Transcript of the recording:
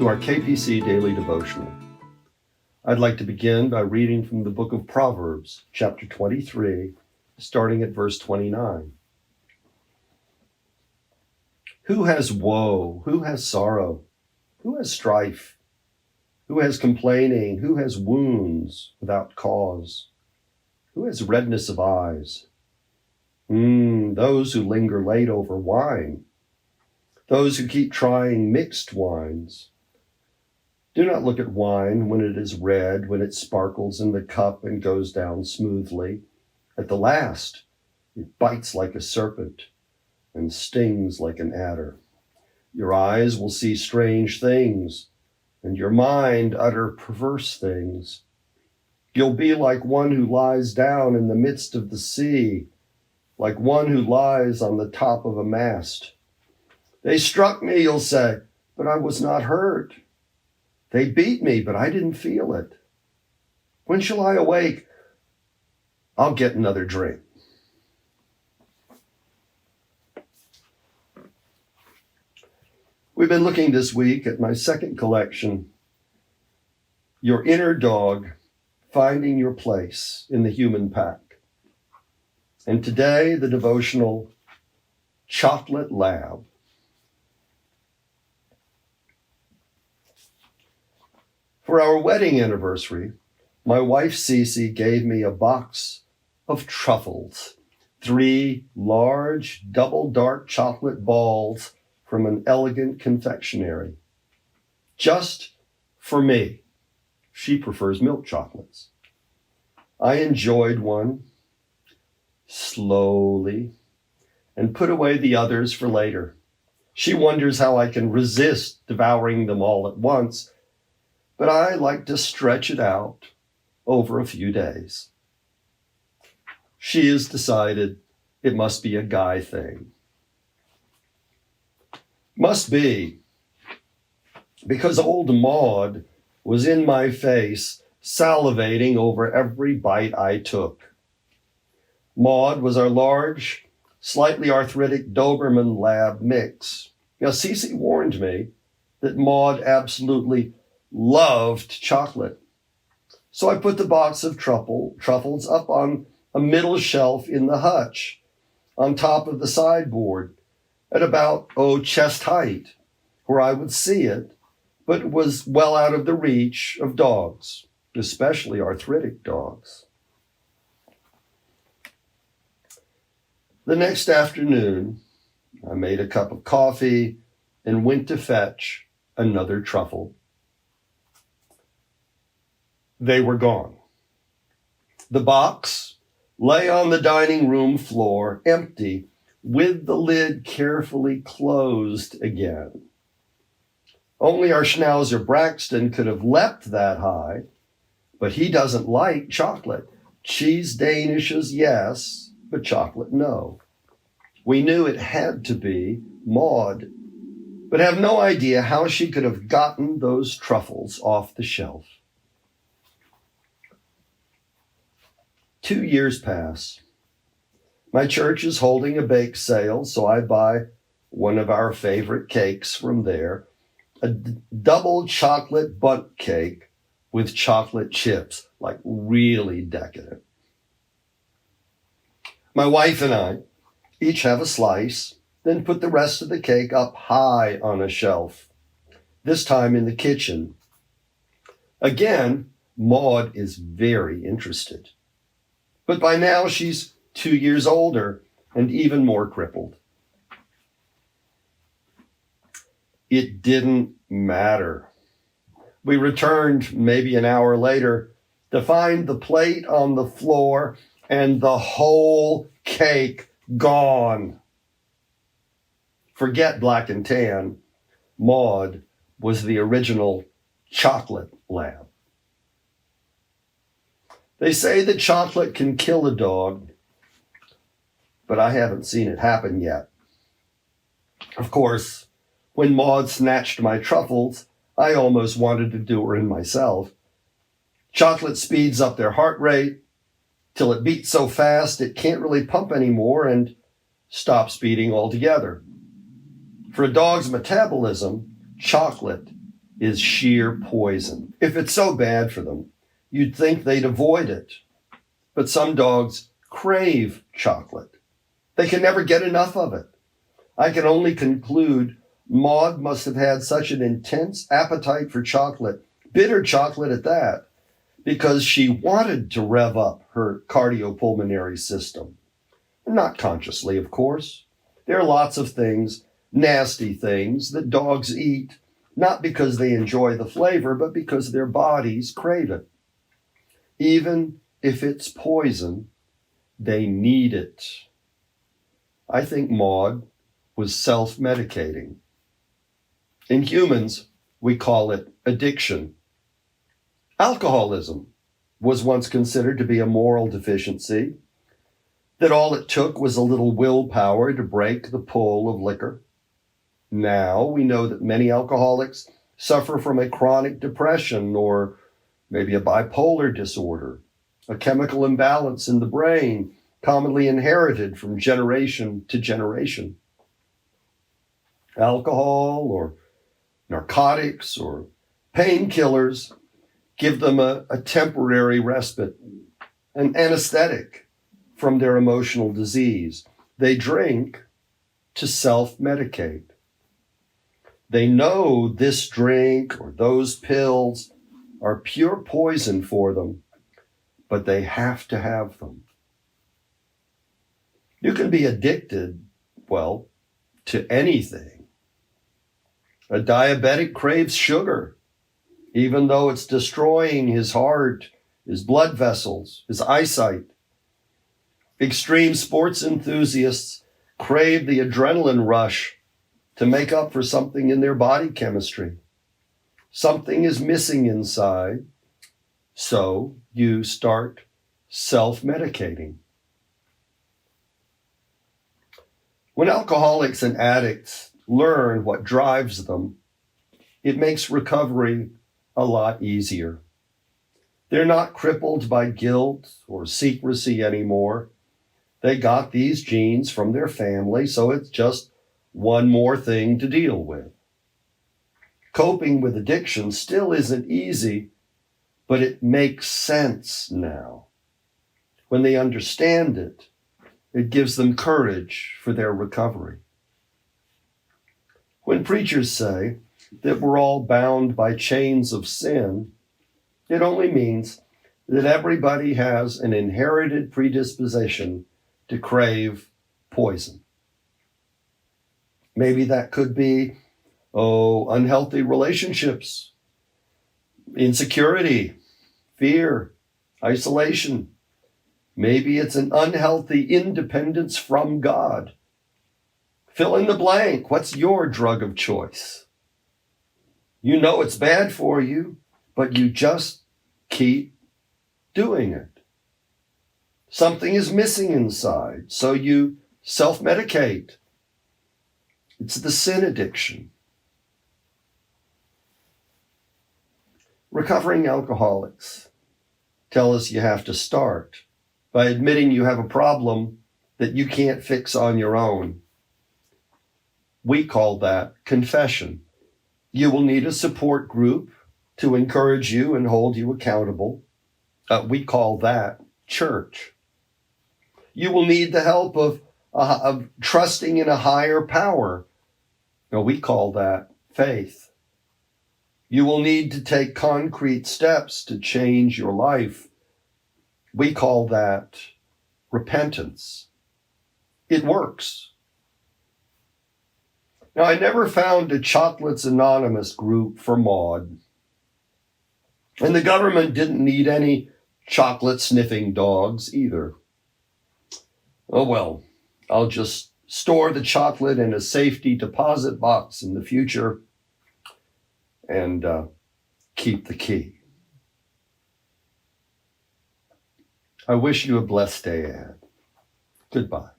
to our KPC Daily Devotional. I'd like to begin by reading from the book of Proverbs, chapter 23, starting at verse 29. Who has woe? Who has sorrow? Who has strife? Who has complaining? Who has wounds without cause? Who has redness of eyes? Those who linger late over wine. Those who keep trying mixed wines. Do not look at wine when it is red, when it sparkles in the cup and goes down smoothly. At the last, it bites like a serpent and stings like an adder. Your eyes will see strange things, and your mind utter perverse things. You'll be like one who lies down in the midst of the sea, like one who lies on the top of a mast. They struck me, you'll say, but I was not hurt. They beat me, but I didn't feel it. When shall I awake? I'll get another drink. We've been looking this week at my second collection, Your Inner Dog, Finding Your Place in the Human Pack. And today, the devotional, Chocolate Lab. For our wedding anniversary, my wife Cece gave me a box of truffles, 3 large double dark chocolate balls from an elegant confectionery. Just for me. She prefers milk chocolates. I enjoyed one slowly and put away the others for later. She wonders how I can resist devouring them all at once, but I like to stretch it out over a few days. She has decided it must be a guy thing. Must be, because old Maud was in my face, salivating over every bite I took. Maud was our large, slightly arthritic Doberman Lab mix. Now, Cece warned me that Maud absolutely loved chocolate. So I put the box of truffles up on a middle shelf in the hutch, on top of the sideboard, at about, chest height, where I would see it, but it was well out of the reach of dogs, especially arthritic dogs. The next afternoon, I made a cup of coffee and went to fetch another truffle. They were gone. The box lay on the dining room floor, empty, with the lid carefully closed again. Only our Schnauzer Braxton could have leapt that high, but he doesn't like chocolate. Cheese Danishes, yes, but chocolate, no. We knew it had to be Maud, but have no idea how she could have gotten those truffles off the shelf. 2 years pass. My church is holding a bake sale, so I buy one of our favorite cakes from there, a double chocolate bundt cake with chocolate chips, like really decadent. My wife and I each have a slice, then put the rest of the cake up high on a shelf, this time in the kitchen. Again, Maud is very interested. But by now she's 2 years older and even more crippled. It didn't matter. We returned maybe an hour later to find the plate on the floor and the whole cake gone. Forget black and tan. Maud was the original chocolate lab. They say that chocolate can kill a dog, but I haven't seen it happen yet. Of course, when Maud snatched my truffles, I almost wanted to do her in myself. Chocolate speeds up their heart rate till it beats so fast it can't really pump anymore and stops beating altogether. For a dog's metabolism, chocolate is sheer poison. If it's so bad for them, you'd think they'd avoid it. But some dogs crave chocolate. They can never get enough of it. I can only conclude Maud must have had such an intense appetite for chocolate, bitter chocolate at that, because she wanted to rev up her cardiopulmonary system. Not consciously, of course. There are lots of things, nasty things, that dogs eat, not because they enjoy the flavor, but because their bodies crave it. Even if it's poison, they need it. I think Maud was self-medicating. In humans, we call it addiction. Alcoholism was once considered to be a moral deficiency, that all it took was a little willpower to break the pull of liquor. Now we know that many alcoholics suffer from a chronic depression or maybe a bipolar disorder, a chemical imbalance in the brain commonly inherited from generation to generation. Alcohol or narcotics or painkillers give them a temporary respite, an anesthetic from their emotional disease. They drink to self-medicate. They know this drink or those pills are pure poison for them, but they have to have them. You can be addicted, well, to anything. A diabetic craves sugar, even though it's destroying his heart, his blood vessels, his eyesight. Extreme sports enthusiasts crave the adrenaline rush to make up for something in their body chemistry. Something is missing inside, so you start self-medicating. When alcoholics and addicts learn what drives them, it makes recovery a lot easier. They're not crippled by guilt or secrecy anymore. They got these genes from their family, so it's just one more thing to deal with. Coping with addiction still isn't easy, but it makes sense now. When they understand it, it gives them courage for their recovery. When preachers say that we're all bound by chains of sin, it only means that everybody has an inherited predisposition to crave poison. Maybe that could be, unhealthy relationships, insecurity, fear, isolation. Maybe it's an unhealthy independence from God. Fill in the blank. What's your drug of choice? You know it's bad for you, but you just keep doing it. Something is missing inside, so you self-medicate. It's the sin addiction. Recovering alcoholics tell us you have to start by admitting you have a problem that you can't fix on your own. We call that confession. You will need a support group to encourage you and hold you accountable. We call that church. You will need the help of trusting in a higher power. We call that faith. You will need to take concrete steps to change your life. We call that repentance. It works. Now, I never found a Chocolates Anonymous group for Maud. And the government didn't need any chocolate-sniffing dogs either. Oh well, I'll just store the chocolate in a safety deposit box in the future and keep the key. I wish you a blessed day ahead. Goodbye.